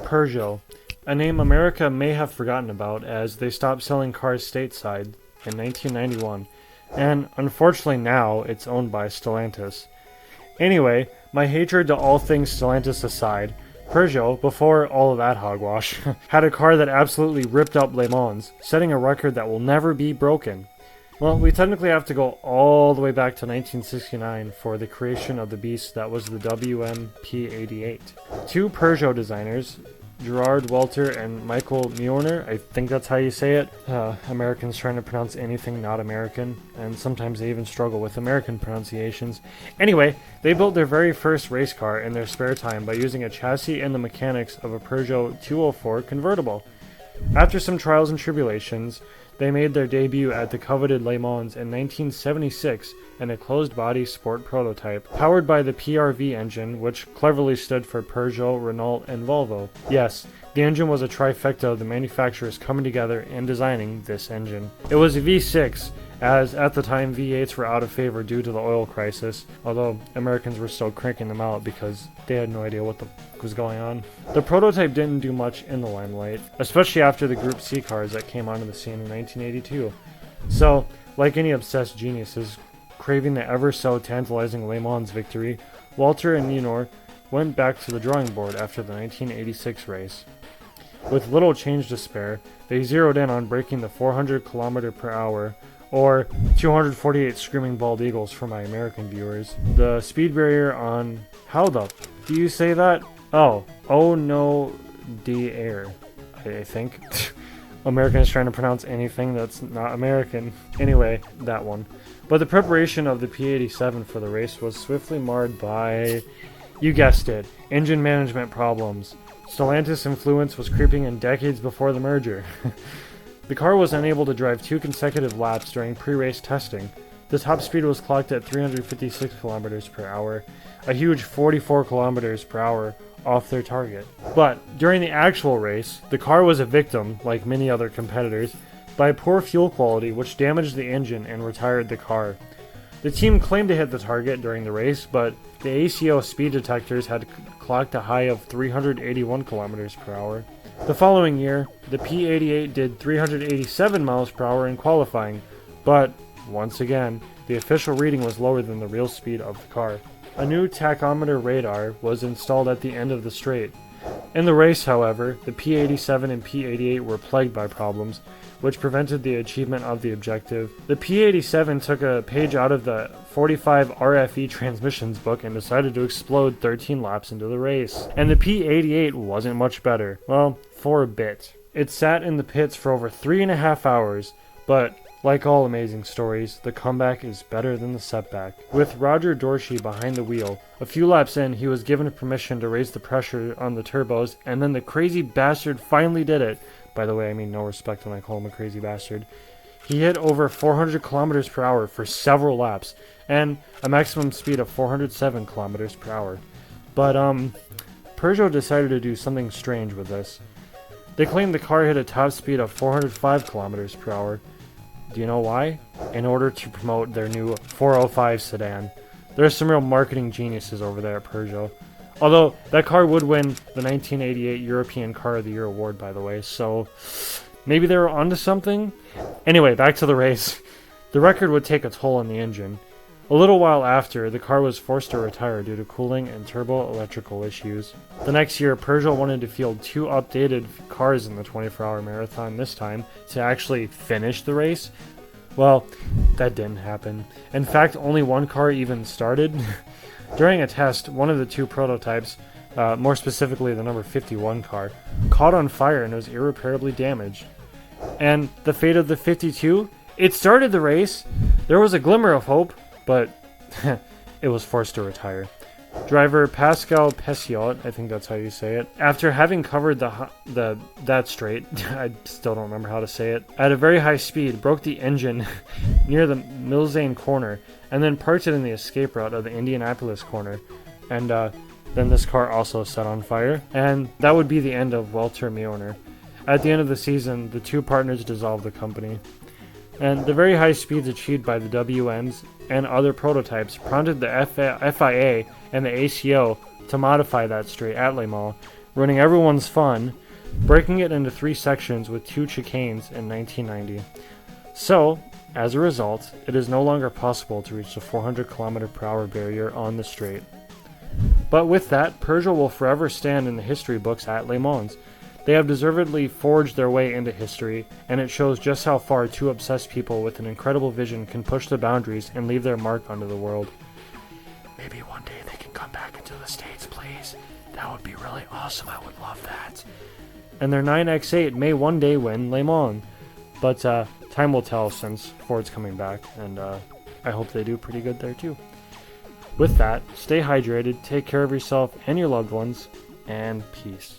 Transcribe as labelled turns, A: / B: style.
A: Peugeot, a name America may have forgotten about as they stopped selling cars stateside in 1991, and unfortunately now it's owned by Stellantis. Anyway, my hatred to all things Stellantis aside, Peugeot, before all of that hogwash, had a car that absolutely ripped up Le Mans, setting a record that will never be broken. Well, we technically have to go all the way back to 1969 for the creation of the beast that was the WMP88. Two Peugeot designers, Gerard Walter and Michael Muirner, I think that's how you say it. Americans trying to pronounce anything not American, and sometimes they even struggle with American pronunciations. Anyway, they built their very first race car in their spare time by using a chassis and the mechanics of a Peugeot 204 convertible. After some trials and tribulations, they made their debut at the coveted Le Mans in 1976 in a closed-body sport prototype, powered by the PRV engine, which cleverly stood for Peugeot, Renault, and Volvo. Yes, the engine was a trifecta of the manufacturers coming together and designing this engine. It was a V6, as at the time V8s were out of favor due to the oil crisis, although Americans were still cranking them out because they had no idea what the f was going on. The prototype didn't do much in the limelight, especially after the Group C cars that came onto the scene in 1982. So, like any obsessed geniuses craving the ever so tantalizing Le Mans victory, Walter and Muirner went back to the drawing board after the 1986 race. With little change to spare, they zeroed in on breaking the 400 km per hour, or 248 screaming bald eagles for my American viewers. The speed barrier on... how the f do you say that? Oh no, the air, I think. Americans trying to pronounce anything that's not American. Anyway, that one. But the preparation of the P87 for the race was swiftly marred by, you guessed it, engine management problems. Stellantis influence was creeping in decades before the merger. The car was unable to drive 2 consecutive laps during pre-race testing. The top speed was clocked at 356 km per hour, a huge 44 km per hour off their target. But during the actual race, the car was a victim, like many other competitors, by poor fuel quality which damaged the engine and retired the car. The team claimed to hit the target during the race, but the ACO speed detectors had clocked a high of 381 km per hour. The following year, the P88 did 387 miles per hour in qualifying, but, once again, the official reading was lower than the real speed of the car. A new tachometer radar was installed at the end of the straight. In the race, however, the P87 and P88 were plagued by problems, which prevented the achievement of the objective. The P87 took a page out of the 45 RFE transmissions book and decided to explode 13 laps into the race. And the P88 wasn't much better. Well, for a bit. It sat in the pits for over 3.5 hours, but like all amazing stories, the comeback is better than the setback. With Roger Dorsey behind the wheel, a few laps in, he was given permission to raise the pressure on the turbos, and then the crazy bastard finally did it. By the way, I mean no respect when I call him a crazy bastard. He hit over 400 kilometers per hour for several laps, and a maximum speed of 407 kilometers per hour. But, Peugeot decided to do something strange with this. They claimed the car hit a top speed of 405 kilometers per hour. Do you know why? In order to promote their new 405 sedan. There's some real marketing geniuses over there at Peugeot. Although, that car would win the 1988 European Car of the Year award, by the way, so maybe they were onto something? Anyway, back to the race. The record would take a toll on the engine. A little while after, the car was forced to retire due to cooling and turbo-electrical issues. The next year, Peugeot wanted to field 2 updated cars in the 24-hour marathon this time to actually finish the race. Well, that didn't happen. In fact, only one car even started. During a test, one of the 2 prototypes, more specifically the number 51 car, caught on fire and was irreparably damaged. And the fate of the 52? It started the race. There was a glimmer of hope, but it was forced to retire. Driver Pascal Peugeot, I think that's how you say it, after having covered that straight, I still don't remember how to say it, at a very high speed, broke the engine near the Milzane corner, and then parked it in the escape route of the Indianapolis corner. And then this car also set on fire, and that would be the end of Walter Muirner. At the end of the season, the 2 partners dissolved the company. And the very high speeds achieved by the WMs and other prototypes prompted the FIA and the ACO to modify that straight at Le Mans, ruining everyone's fun, breaking it into 3 sections with 2 chicanes in 1990. So, as a result, it is no longer possible to reach the 400 km/h barrier on the straight. But with that, Peugeot will forever stand in the history books at Le Mans. They have deservedly forged their way into history, and it shows just how far 2 obsessed people with an incredible vision can push the boundaries and leave their mark onto the world. Maybe one day they can come back into the States, please. That would be really awesome. I would love that. And their 9X8 may one day win Le Mans. But time will tell since Ford's coming back, and I hope they do pretty good there too. With that, stay hydrated, take care of yourself and your loved ones, and peace.